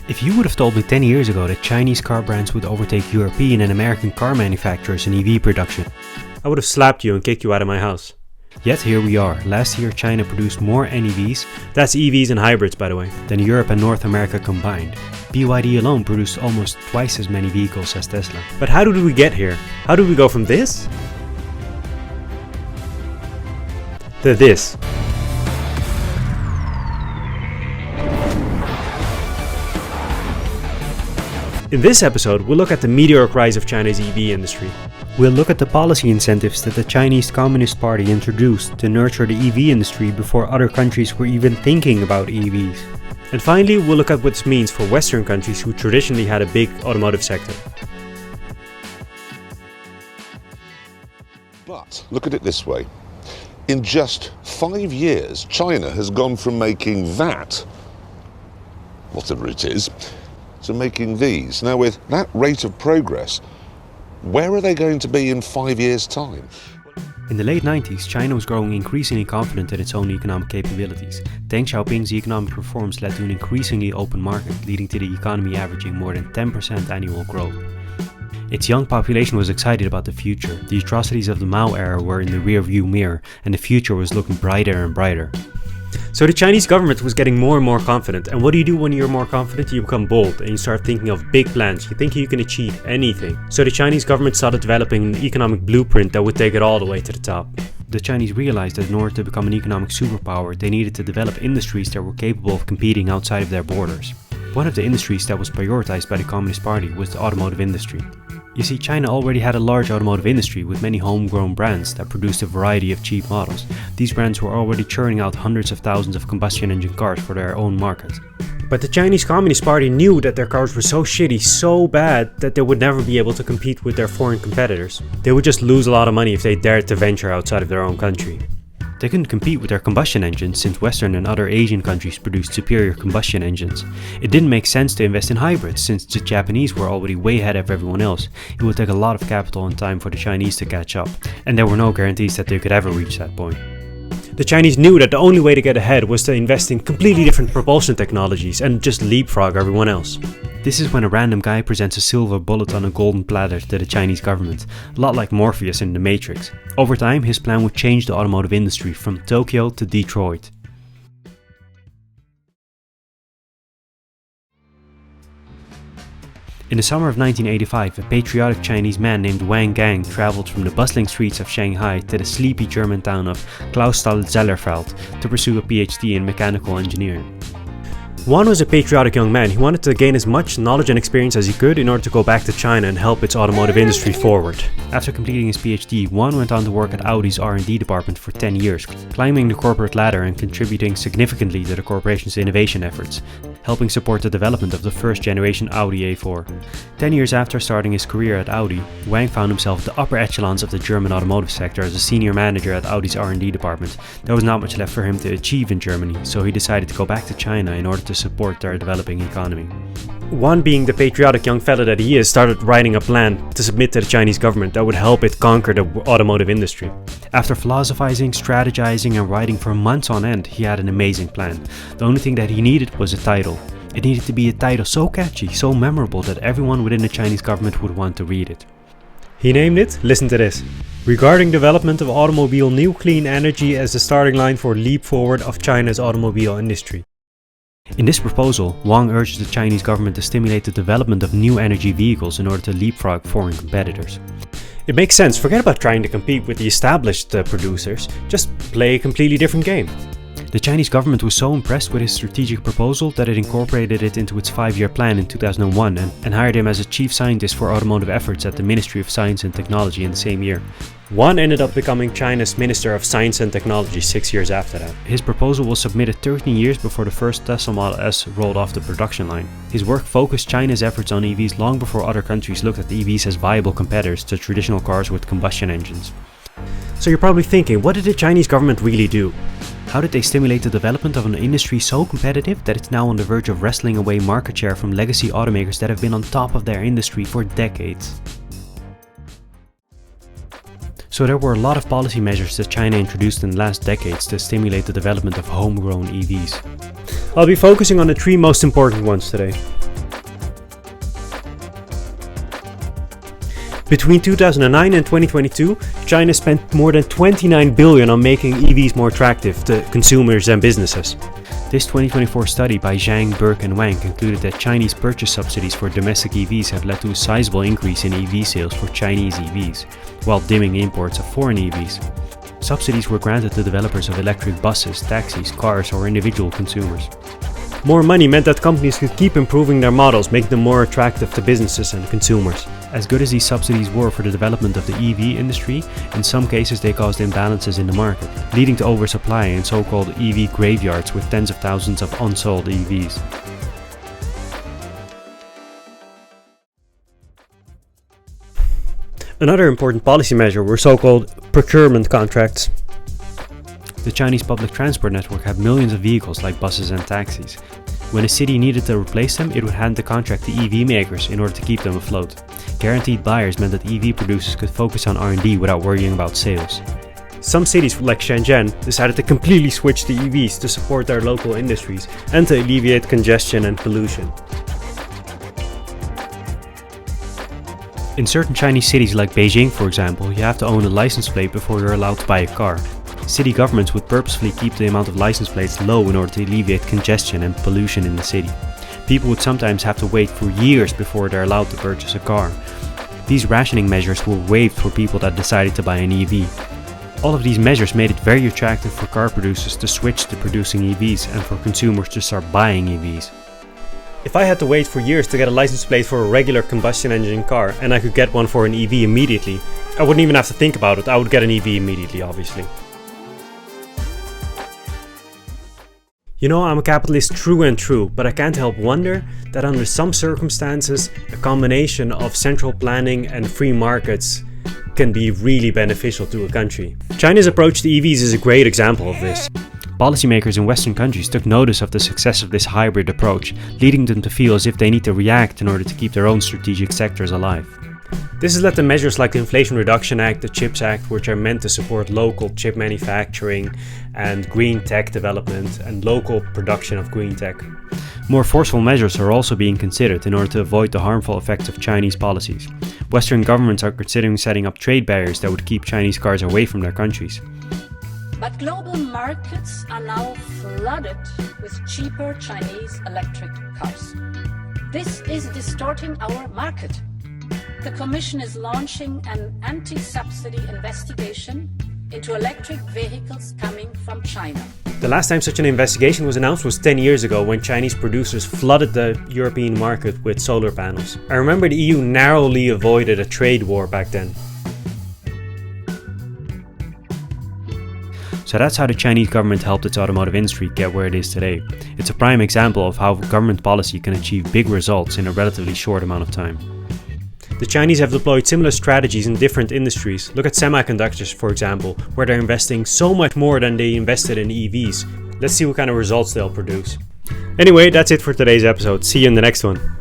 If you would have told me 10 years ago that Chinese car brands would overtake European and American car manufacturers in EV production, I would have slapped you and kicked you out of my house. Yet here we are. Last year China produced more NEVs, That's EVs and hybrids, by the way. than Europe and North America combined. BYD alone produced almost twice as many vehicles as Tesla. But how did we get here? How did we go from this to this? In this episode, we'll look at the meteoric rise of China's EV industry. We'll look at the policy incentives that the Chinese Communist Party introduced to nurture the EV industry before other countries were even thinking about EVs. And finally, we'll look at what this means for Western countries who traditionally had a big automotive sector. But look at it this way. In just 5 years, China has gone from making that, whatever it is, to making these. Now, with that rate of progress, where are they going to be in 5 years' time? In the late 90s, China was growing increasingly confident in its own economic capabilities. Deng Xiaoping's economic reforms led to an increasingly open market, leading to the economy averaging more than 10% annual growth. Its young population was excited about the future. The atrocities of the Mao era were in the rear-view mirror, and the future was looking brighter and brighter. So the Chinese government was getting more and more confident. And what do when you're more confident? You become bold and you start thinking of big plans. You think you can achieve anything. So the Chinese government started developing an economic blueprint that would take it all the way to the top. The Chinese realized that in order to become an economic superpower, they needed to develop industries that were capable of competing outside of their borders. One of the industries that was prioritized by the Communist Party was the automotive industry. You see, China already had a large automotive industry with many homegrown brands that produced a variety of cheap models. These brands were already churning out hundreds of thousands of combustion engine cars for their own market. But the Chinese Communist Party knew that their cars were so shitty, so bad, that they would never be able to compete with their foreign competitors. They would just lose a lot of money if they dared to venture outside of their own country. They couldn't compete with their combustion engines since Western and other Asian countries produced superior combustion engines. It didn't make sense to invest in hybrids since the Japanese were already way ahead of everyone else. It would take a lot of capital and time for the Chinese to catch up, and there were no guarantees that they could ever reach that point. The Chinese knew that the only way to get ahead was to invest in completely different propulsion technologies and just leapfrog everyone else. This is when a random guy presents a silver bullet on a golden platter to the Chinese government, a lot like Morpheus in The Matrix. Over time, his plan would change the automotive industry from Tokyo to Detroit. In the summer of 1985, a patriotic Chinese man named Wang Gang traveled from the bustling streets of Shanghai to the sleepy German town of Clausthal-Zellerfeld to pursue a PhD in mechanical engineering. Wan was a patriotic young man. He wanted to gain as much knowledge and experience as he could in order to go back to China and help its automotive industry forward. After completing his PhD, Wan went on to work at Audi's R&D department for 10 years, climbing the corporate ladder and contributing significantly to the corporation's innovation efforts, helping support the development of the first generation Audi A4. 10 years after starting his career at Audi, Wang found himself at the upper echelons of the German automotive sector as a senior manager at Audi's R&D department. There was not much left for him to achieve in Germany, so he decided to go back to China in order to support their developing economy. Wan, being the patriotic young fella that he is, started writing a plan to submit to the Chinese government that would help it conquer the automotive industry. After philosophizing, strategizing and writing for months on end, he had an amazing plan. The only thing that he needed was a title. It needed to be a title so catchy, so memorable that everyone within the Chinese government would want to read it. He named it, listen to this, Regarding Development of Automobile New Clean Energy as the Starting Line for Leap Forward of China's Automobile Industry. In this proposal, Wang urged the Chinese government to stimulate the development of new energy vehicles in order to leapfrog foreign competitors. It makes sense, forget about trying to compete with the established producers, just play a completely different game. The Chinese government was so impressed with his strategic proposal that it incorporated it into its 5-year plan in 2001 and hired him as a chief scientist for automotive efforts at the Ministry of Science and Technology in the same year. Wan ended up becoming China's Minister of Science and Technology 6 years after that. His proposal was submitted 13 years before the first Tesla Model S rolled off the production line. His work focused China's efforts on EVs long before other countries looked at EVs as viable competitors to traditional cars with combustion engines. So you're probably thinking, what did the Chinese government really do? How did they stimulate the development of an industry so competitive that it's now on the verge of wrestling away market share from legacy automakers that have been on top of their industry for decades? So there were a lot of policy measures that China introduced in the last decades to stimulate the development of homegrown EVs. I'll be focusing on the 3 most important ones today. Between 2009 and 2022, China spent more than 29 billion on making EVs more attractive to consumers and businesses. This 2024 study by Zhang, Burke and Wang concluded that Chinese purchase subsidies for domestic EVs have led to a sizable increase in EV sales for Chinese EVs, while dimming imports of foreign EVs. Subsidies were granted to developers of electric buses, taxis, cars or individual consumers. More money meant that companies could keep improving their models, making them more attractive to businesses and consumers. As good as these subsidies were for the development of the EV industry, in some cases they caused imbalances in the market, leading to oversupply and so-called EV graveyards with tens of thousands of unsold EVs. Another important policy measure were so-called procurement contracts. The Chinese public transport network had millions of vehicles like buses and taxis. When a city needed to replace them, it would hand the contract to EV makers in order to keep them afloat. Guaranteed buyers meant that EV producers could focus on R&D without worrying about sales. Some cities like Shenzhen decided to completely switch to EVs to support their local industries and to alleviate congestion and pollution. In certain Chinese cities like Beijing, for example, you have to own a license plate before you're allowed to buy a car. City governments would purposefully keep the amount of license plates low in order to alleviate congestion and pollution in the city. People would sometimes have to wait for years before they're allowed to purchase a car. These rationing measures were waived for people that decided to buy an EV. All of these measures made it very attractive for car producers to switch to producing EVs and for consumers to start buying EVs. If I had to wait for years to get a license plate for a regular combustion engine car and I could get one for an EV immediately, I wouldn't even have to think about it. I would get an EV immediately, obviously. You know, I'm a capitalist true and true, but I can't help wonder that under some circumstances, a combination of central planning and free markets can be really beneficial to a country. China's approach to EVs is a great example of this. Policymakers in Western countries took notice of the success of this hybrid approach, leading them to feel as if they need to react in order to keep their own strategic sectors alive. This has led to measures like the Inflation Reduction Act, the CHIPS Act, which are meant to support local chip manufacturing and green tech development and local production of green tech. More forceful measures are also being considered in order to avoid the harmful effects of Chinese policies. Western governments are considering setting up trade barriers that would keep Chinese cars away from their countries. But global markets are now flooded with cheaper Chinese electric cars. This is distorting our market. The Commission is launching an anti-subsidy investigation into electric vehicles coming from China. The last time such an investigation was announced was 10 years ago when Chinese producers flooded the European market with solar panels. I remember the EU narrowly avoided a trade war back then. So that's how the Chinese government helped its automotive industry get where it is today. It's a prime example of how government policy can achieve big results in a relatively short amount of time. The Chinese have deployed similar strategies in different industries. Look at semiconductors, for example, where they're investing so much more than they invested in EVs. Let's see what kind of results they'll produce. Anyway, that's it for today's episode. See you in the next one.